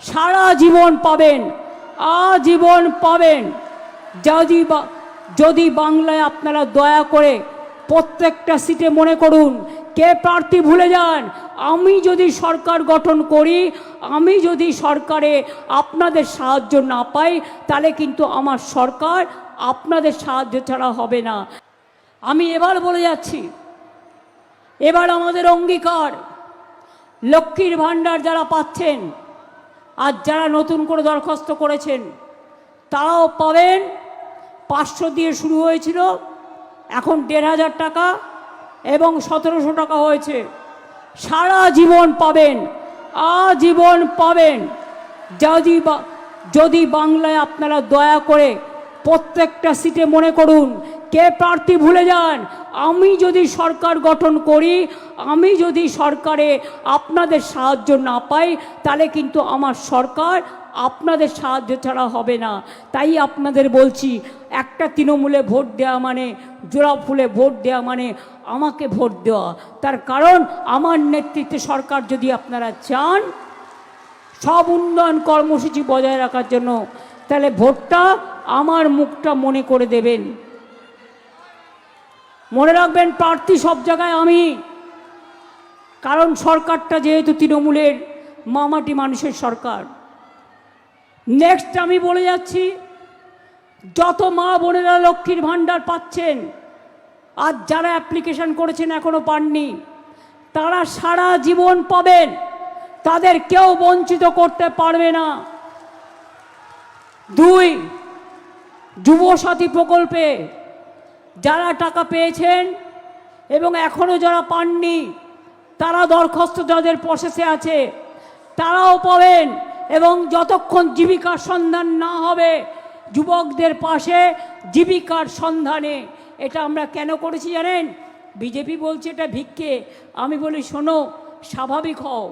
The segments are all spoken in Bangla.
সারা জীবন পাবেন, আজীবন পাবেন। যদি বাংলায় আপনারা দয়া করে প্রত্যেকটা সিটে মনে করুন কে প্রার্থী ভুলে যান, আমি যদি সরকার গঠন করি, আমি যদি সরকারে আপনাদের সাহায্য না পাই, তাহলে কিন্তু আমার সরকার আপনাদের সাহায্য ছাড়া হবে না। আমি এবার বলে যাচ্ছি, এবার আমাদের অঙ্গীকার, লক্ষ্মীর ভাণ্ডার যারা পাচ্ছেন আর যারা নতুন করে দরখাস্ত করেছেন তারাও পাবেন। 500 দিয়ে শুরু হয়েছিল, এখন 1500 টাকা এবং 1700 টাকা হয়েছে। সারা জীবন পাবেন, আজীবন পাবেন। যদি বাংলায় আপনারা দয়া করে প্রত্যেকটা সিটে মনে করুন কে প্রার্থী ভুলে যান, আমি যদি সরকার গঠন করি, আমি যদি সরকারে আপনাদের সাহায্য না পাই, তাহলে কিন্তু আমার সরকার আপনাদের সাহায্য ছাড়া হবে না। তাই আপনাদের বলছি, একটা তৃণমূলে ভোট দেওয়া মানে, জোড়া ফুলে ভোট দেওয়া মানে আমাকে ভোট দেওয়া। তার কারণ আমার নেতৃত্বে সরকার যদি আপনারা চান সব উন্নয়ন কর্মসূচি বজায় রাখার জন্য, তাহলে ভোটটা আমার মুখটা মনে করে দেবেন। মনে রাখবেন, প্রার্থী সব জায়গায় আমি, কারণ সরকারটা যেহেতু তৃণমূলের মামাটি মানুষের সরকার। নেক্সট আমি বলে যাচ্ছি, যত মা বোনেরা লক্ষ্মীর ভাণ্ডার পাচ্ছেন আর যারা অ্যাপ্লিকেশন করেছেন এখনো পাননি, তারা সারা জীবন পাবেন, তাদের কেউ বঞ্চিত করতে পারবে না। 2, যুবসাথী প্রকল্পে যারা টাকা পেয়েছেন এবং এখনো যারা পাননি, তারা দরখাস্ত যাদের প্রসেসে আছে তারাও পাবেন। এবং যতক্ষণ জীবিকার সন্ধান না হবে, যুবকদের পাশে জীবিকার সন্ধানে, এটা আমরা কেন করেছি জানেন? বিজেপি বলছে এটা ভিক্ষে, আমি বলি শোনো, স্বাভাবিক হও,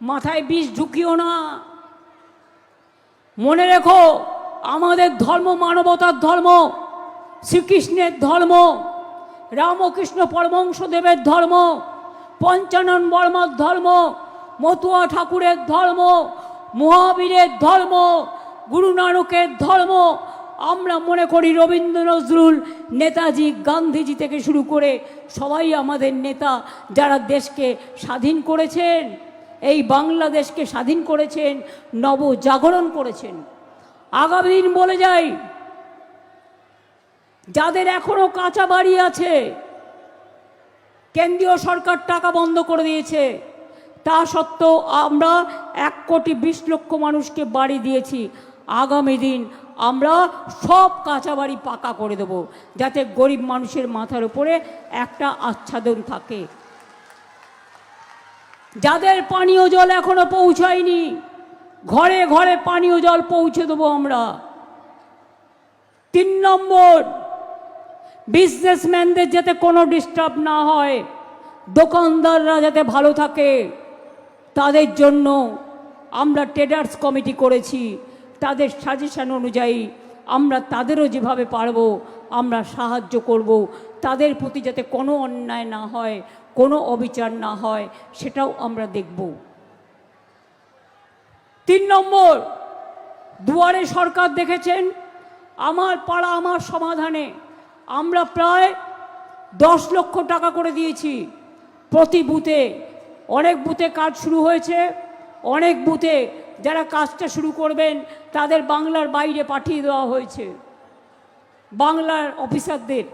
মাথায় বিষ ঢুকিও না। মনে রেখো, আমাদের ধর্ম মানবতার ধর্ম, শ্রীকৃষ্ণের ধর্ম, রামকৃষ্ণ পরমহংসদেবের ধর্ম, পঞ্চানন বর্মার ধর্ম, মতুয়া ঠাকুরের ধর্ম, মহাবীরের ধর্ম, গুরু নানকের ধর্ম। আমরা মনে করি রবীন্দ্র নজরুল, নেতাজি, গান্ধীজি থেকে শুরু করে সবাই আমাদের নেতা, যারা দেশকে স্বাধীন করেছেন, এই বাংলাদেশকে স্বাধীন করেছেন, নবজাগরণ করেছেন। আগামী দিন বলে যাই, যাদের এখনো কাঁচা বাড়ি আছে, কেন্দ্রীয় সরকার টাকা বন্ধ করে দিয়েছে, তা সত্ত্বেও আমরা 1,20,00,000 মানুষকে বাড়ি দিয়েছি। আগামী দিন আমরা সব কাঁচা বাড়ি পাকা করে দেব, যাতে গরিব মানুষের মাথার উপরে একটা আচ্ছাদন থাকে। যাদের পানীয় জল এখনো পৌঁছায়নি, ঘরে ঘরে পানীয় জল পৌঁছে দেবো আমরা। 3 নম্বর, বিজনেসম্যানদের যাতে কোনো ডিস্টার্ব না হয়, দোকানদাররা যাতে ভালো থাকে, তাদের জন্য আমরা ট্রেডার্স কমিটি করেছি। তাদের সাজেশন অনুযায়ী আমরা তাদেরও যেভাবে পারবো আমরা সাহায্য করব। তাদের প্রতি যাতে কোনো অন্যায় না হয়, কোনো অবিচার না হয়, সেটাও আমরা দেখব। 3 নম্বর, দুয়ারে সরকার দেখেছেন, আমার পাড়া আমার সমাধানে আমরা প্রায় 10 লক্ষ টাকা করে দিয়েছি প্রতি বুথে। অনেক বুথে কাজ শুরু হয়েছে, অনেক বুথে যারা কাজটা শুরু করবেন তাদের বাংলার বাইরে পাঠিয়ে দেওয়া হয়েছে, বাংলার অফিসারদের।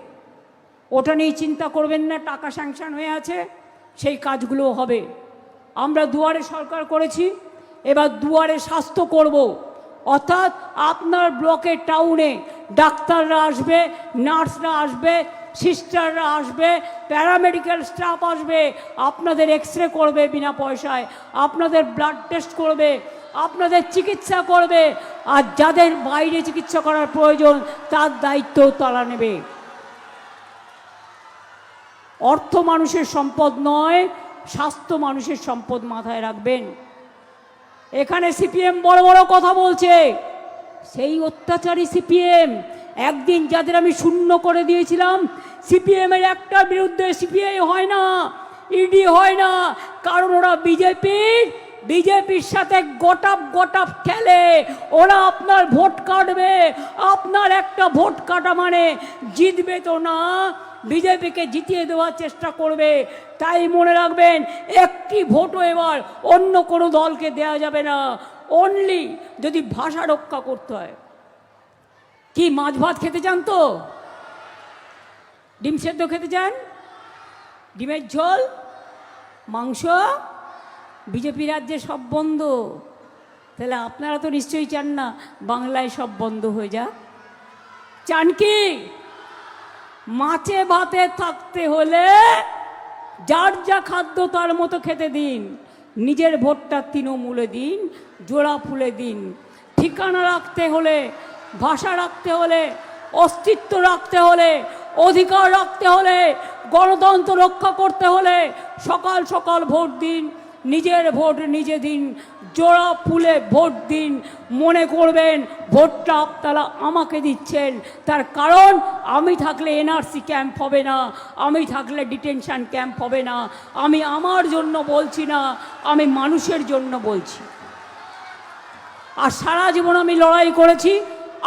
ওটা নিয়ে চিন্তা করবেন না, টাকা স্যাংশন হয়ে আছে, সেই কাজগুলো হবে। আমরা দুয়ারে সরকার করেছি, এবার দুয়ারে স্বাস্থ্য করব। অর্থাৎ আপনার ব্লকে, টাউনে ডাক্তাররা আসবে, নার্সরা আসবে, সিস্টাররা আসবে, প্যারামেডিক্যাল স্টাফ আসবে, আপনাদের এক্সরে করবে বিনা পয়সায়, আপনাদের ব্লাড টেস্ট করবে, আপনাদের চিকিৎসা করবে, আর যাদের বাইরে চিকিৎসা করার প্রয়োজন তার দায়িত্ব তারা নেবে। অর্থ মানুষের সম্পদ নয়, স্বাস্থ্য মানুষের সম্পদ, মাথায় রাখবেন। এখানে সিপিএম বড় বড় কথা বলছে, সেই অত্যাচারী সিপিএম। একদিন যাদের আমি শূন্য করে দিয়েছিলাম, সিপিএমের একটা বিরুদ্ধে সিপিআই হয় না, ইডি হয় না, কারণ ওরা বিজেপির বিজেপির সাথে গোটাপ গোটাপ খেলে ওরা আপনার ভোট কাটবে। আপনার একটা ভোট কাটা মানে জিতবে তো না, বিজেপিকে জিতিয়ে দেওয়ার চেষ্টা করবে। তাই মনে রাখবেন, একটি ভোটও এবার অন্য কোনো দলকে দেয়া যাবে না, অনলি যদি ভাষা রক্ষা করতে হয়। কি মাছ ভাত খেতে চান তো? ডিম সেদ্ধ খেতে চান? ডিমের ঝোল, মাংস? বিজেপি রাজ্যে সব বন্ধ। তাহলে আপনারা তো নিশ্চয়ই চান না বাংলায় সব বন্ধ হয়ে যাক। চান কি? মাছে ভাতে থাকতে হলে যার যা খাদ্য তার মতো খেতে দিন, নিজের ভোটটা তৃণমূলে দিন, জোড়া ফুলে দিন। ঠিকানা রাখতে হলে, ভাষা রাখতে হলে, অস্তিত্ব রাখতে হলে, অধিকার রাখতে হলে, গণতন্ত্র রক্ষা করতে হলে সকাল সকাল ভোট দিন, নিজের ভোট নিজে দিন, জোড়া ফুলে ভোট দিন। মনে করবেন ভোটটা আপনারা আমাকে দিচ্ছেন, তার কারণ আমি থাকলে এনআরসি ক্যাম্প হবে না, আমি থাকলে ডিটেনশন ক্যাম্প হবে না। আমি আমার জন্য বলছি না, আমি মানুষের জন্য বলছি। আর সারা জীবন আমি লড়াই করেছি,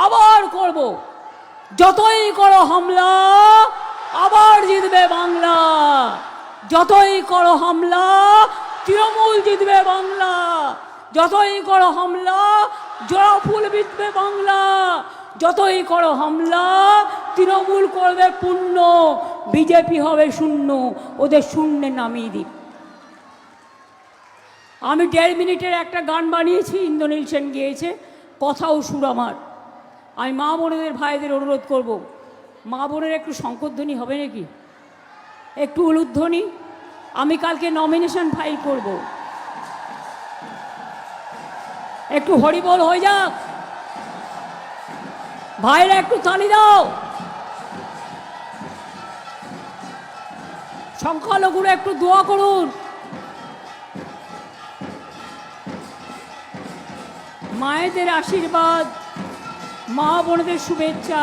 আবার করব। যতই করো হামলা আবার জিতবে বাংলা, যতই করো হামলা তৃণমূল জিতবে বাংলা, যতই করো হামলা জোড়া ফুল জিতবে বাংলা, যতই করো হামলা তৃণমূল করবে পূর্ণ, বিজেপি হবে শূন্য, ওদের শূন্যে নামিয়ে দিন। আমি 1.5 মিনিটের একটা গান বানিয়েছি, ইন্দ্রনীল সেন গিয়েছে, কথা ও সুর আমার। আমি মা বোনেদের ভাইদের অনুরোধ করব, মা বোনের একটু শঙ্করধ্বনি হবে নাকি, একটু উলুধ্বনি। আমি কালকে নমিনেশন ফাইল করব, একটু হরিবোল হয়ে যাক। ভাইরা একটু তালি দাও। সংখ্যালঘুরা একটু দোয়া করুন। মায়েদের আশীর্বাদ, মা বোনদের শুভেচ্ছা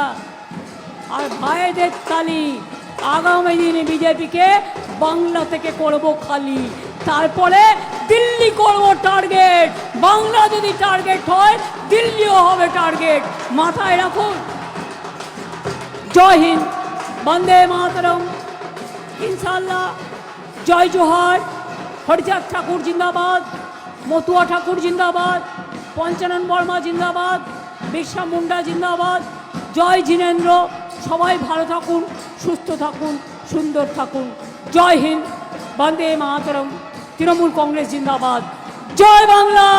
আর ভাইদের তালি। আগামী দিনে বিজেপিকে বাংলা থেকে করব খালি, তারপরে দিল্লি করব টার্গেট। বাংলা যদি টার্গেট হয়, দিল্লিও হবে টার্গেট, মাথায় রাখুন। জয় হিন্দ, বন্দে মাতরম, ইনশাল্লাহ। জয় জোহার। হরিচাঁদ ঠাকুর জিন্দাবাদ, মতুয়া ঠাকুর জিন্দাবাদ, পঞ্চানন বর্মা জিন্দাবাদ, বিরসা মুন্ডা জিন্দাবাদ। জয় জিনেন্দ্র। সবাই ভালো থাকুন, সুস্থ থাকুন, সুন্দর থাকুন। জয় হিন্দ, বন্দে মাতরম, তৃণমূল কংগ্রেস জিন্দাবাদ। জয় বাংলা।